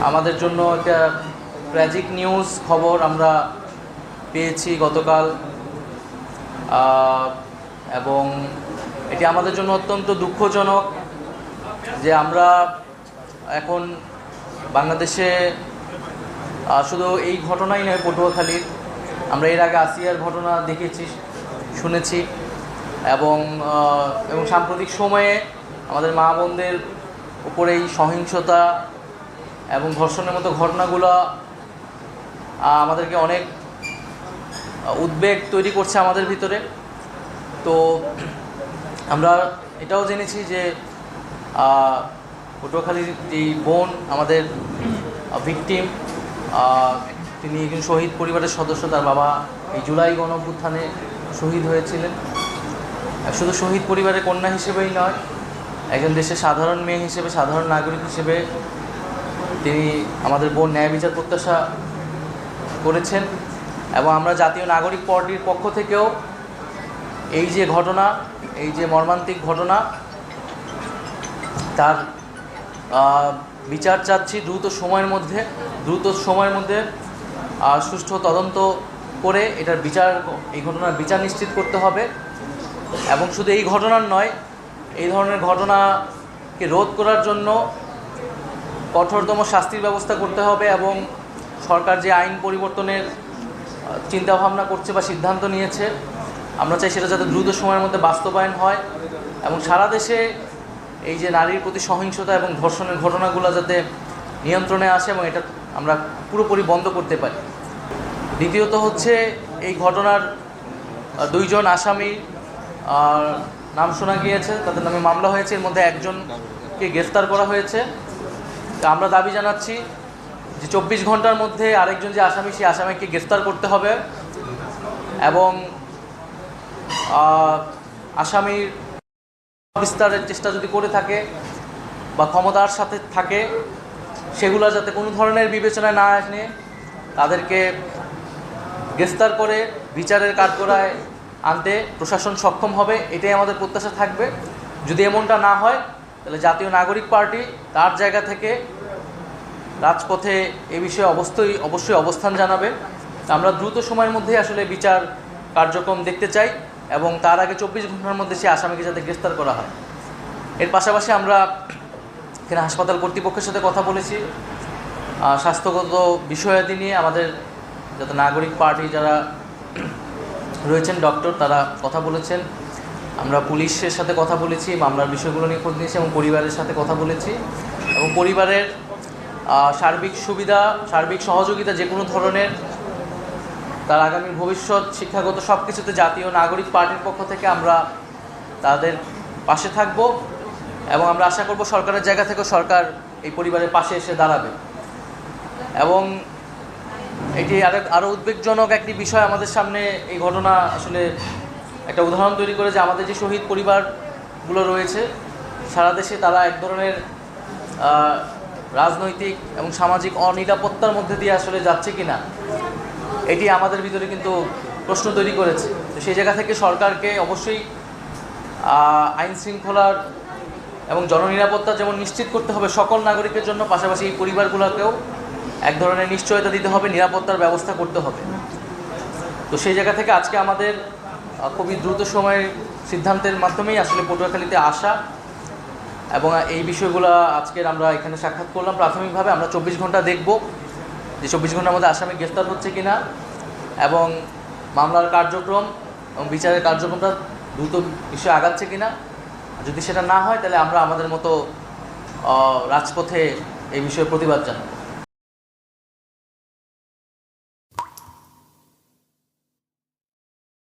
আমাদের জন্য একটা ট্র্যাজিক নিউজ খবর আমরা পেয়েছি গতকাল, এবং এটি আমাদের জন্য অত্যন্ত দুঃখজনক যে আমরা এখন বাংলাদেশে শুধু এই ঘটনাই নয়, পটুয়াখালীর আমরা এর আগে আসিয়ার ঘটনা দেখেছি, শুনেছি, এবং সাম্প্রতিক সময়ে আমাদের মা বোনদের উপরে এই সহিংসতা এবং ধর্ষণের মতো ঘটনাগুলো আমাদেরকে অনেক উদ্বেগ তৈরি করছে আমাদের ভিতরে। তো আমরা এটাও জেনেছি যে পটুয়াখালীর এই বোন আমাদের ভিকটিম, তিনি একজন শহীদ পরিবারের সদস্য। তার বাবা এই জুলাই গণঅভ্যুত্থানে শহীদ হয়েছিলেন। শুধু শহীদ পরিবারের কন্যা হিসেবেই নয়, একজন দেশের সাধারণ মেয়ে হিসেবে, সাধারণ নাগরিক হিসেবে তিনি আমাদের বোন ন্যায় বিচার প্রত্যাশা করেছেন। এবং আমরা জাতীয় নাগরিক পার্টির পক্ষ থেকেও এই যে ঘটনা, এই যে মর্মান্তিক ঘটনা, তার বিচার চাচ্ছি দ্রুত সময়ের মধ্যে সুষ্ঠু তদন্ত করে এটার বিচার, এই ঘটনার বিচার নিশ্চিত করতে হবে। এবং শুধু এই ঘটনার নয়, এই ধরনের ঘটনাকে রোধ করার জন্য কঠোরতম শাস্তির ব্যবস্থা করতে হবে। এবং সরকার যে আইন পরিবর্তনের চিন্তাভাবনা করছে বা সিদ্ধান্ত নিয়েছে, আমরা চাই সেটা যাতে দ্রুত সময়ের মধ্যে বাস্তবায়ন হয় এবং সারা দেশে এই যে নারীর প্রতি সহিংসতা এবং ধর্ষণের ঘটনাগুলো যাতে নিয়ন্ত্রণে আসে এবং এটা আমরা পুরোপুরি বন্ধ করতে পারি। দ্বিতীয়ত হচ্ছে, এই ঘটনার দুইজন আসামি নাম শোনা গিয়েছে, তাদের নামে মামলা হয়েছে, এর মধ্যে একজনকে গ্রেফতার করা হয়েছে। তা আমরা দাবি জানাচ্ছি যে 24 ঘন্টার মধ্যে আরেকজন যে আসামি, সেই আসামিকে গ্রেফতার করতে হবে এবং আসামির বিস্তারের চেষ্টা যদি করে থাকে বা ক্ষমতার সাথে থাকে, সেগুলো যাতে কোনো ধরনের বিবেচনায় না আসে, তাদেরকে গ্রেফতার করে বিচারের কাঠগড়ায় আনতে প্রশাসন সক্ষম হবে, এটাই আমাদের প্রত্যাশা থাকবে। যদি এমনটা না হয়, তাহলে জাতীয় নাগরিক পার্টি তার জায়গা থেকে রাজপথে এ বিষয়ে অবশ্যই অবস্থান জানাবে। আমরা দ্রুত সময়ের মধ্যে আসলে বিচার কার্যক্রম দেখতে চাই এবং তার আগে 24 ঘন্টার মধ্যে সে আসামিকে যাতে গ্রেফতার করা হয়। এর পাশাপাশি আমরা এখানে হাসপাতাল কর্তৃপক্ষের সাথে কথা বলেছি, স্বাস্থ্যগত বিষয়াদি নিয়ে আমাদের যাতে নাগরিক পার্টি যারা রয়েছেন, ডক্টর, তারা কথা বলেছেন। আমরা পুলিশের সাথে কথা বলেছি, মামলার বিষয়গুলো নিয়ে খোঁজ নিয়েছি এবং পরিবারের সাথে কথা বলেছি এবং পরিবারের সার্বিক সুবিধা, সার্বিক সহযোগিতা যে কোনো ধরনের, তার আগামী ভবিষ্যৎ, শিক্ষাগত সব কিছুতে জাতীয় নাগরিক পার্টির পক্ষ থেকে আমরা তাদের পাশে থাকব এবং আমরা আশা করব সরকারের জায়গা থেকে সরকার এই পরিবারের পাশে এসে দাঁড়াবে। এবং এটি আরও উদ্বেগজনক একটি বিষয় আমাদের সামনে, এই ঘটনা আসলে একটা উদাহরণ তৈরি করে যে আমাদের যে শহীদ পরিবারগুলো রয়েছে সারা দেশে, তারা এক ধরনের রাজনৈতিক এবং সামাজিক অনিরাপত্তার মধ্যে দিয়ে আসলে যাচ্ছে কিনা, এটি আমাদের ভিতরে কিন্তু প্রশ্ন তৈরি করেছে। তো সেই জায়গা থেকে সরকারকে অবশ্যই আইন শৃঙ্খলার এবং জননিরাপত্তা যেমন নিশ্চিত করতে হবে সকল নাগরিকের জন্য, পাশাপাশি এই পরিবারগুলোকেও এক ধরনের নিশ্চয়তা দিতে হবে, নিরাপত্তার ব্যবস্থা করতে হবে। তো সেই জায়গা থেকে আজকে আমাদের খুবই দ্রুত সময়ের সিদ্ধান্তের মাধ্যমেই আসলে পটুয়াখালীতে আসা এবং এই বিষয়গুলো আজকের আমরা এখানে সাক্ষাৎ করলাম। প্রাথমিকভাবে আমরা 24 ঘন্টা দেখব যে 24 ঘন্টার মধ্যে আসামি গ্রেফতার হচ্ছে কিনা এবং মামলার কার্যক্রম এবং বিচারের কার্যক্রমটা দ্রুত বিষয়ে আগাচ্ছে কিনা। যদি সেটা না হয়, তাহলে আমরা আমাদের মতো রাজপথে এই বিষয়ে প্রতিবাদ জানাই।